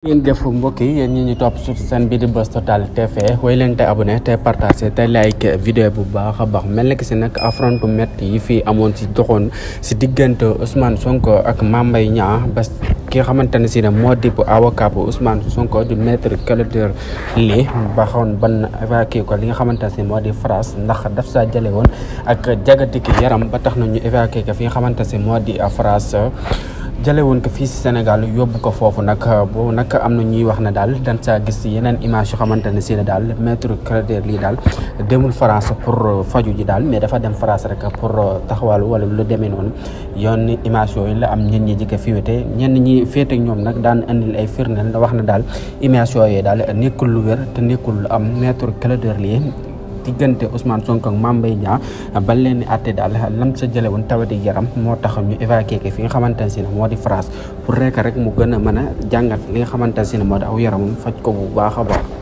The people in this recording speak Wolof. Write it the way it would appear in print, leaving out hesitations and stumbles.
ngeen def mbokk yi yéen ñi ñu topp sur seen bi di Buzz Total TV way leen te abonné te partagé te like vidéo bu baax a baax mel na ki si nag affrontement yi fii amoon si doxoon si diggante Ousmane Sonko ak Mame Mbaye Niang ba ki nga xamante ne si ne moo di avocat bu Ousmane Sonko di maître Clédor Ly baxoon ban évacué ko li nga xamante ne si moo di France ndax daf saa jële woon ak jagatiki yaram ba tax na ñu évacué ko fi nga xamante ne si moo di France jële woon ko fii si Sénégal yóbbu ko foofu nag boobu nag am na ñuy wax ne daal dañ saa gis yeneen image yoo xamante ne si ne daal maître Clédor Ly daal demul France pour faju ji daal mais dafa dem France rek pour taxawal wala lu demee noonu yoon image yooyu la am ñen ñi jëkk fiwete ñenn ñi féete ak ñoom nag daan indil ay firndeel wax na daal image yooyu daal nekkul lu wér te nekkul lu am maître Clédor Ly diggante Ousmane Sonko ak Mame Mbaye Niang ba leen àtte daal lam sa jële woon tawati yaram moo tax ñu évacué ko fi nga xamante ne si ne moo di France pour rek mu gën a mën a jàngat li nga xamante ne si ne moo di aw yaramam faj ko bu baax a baax.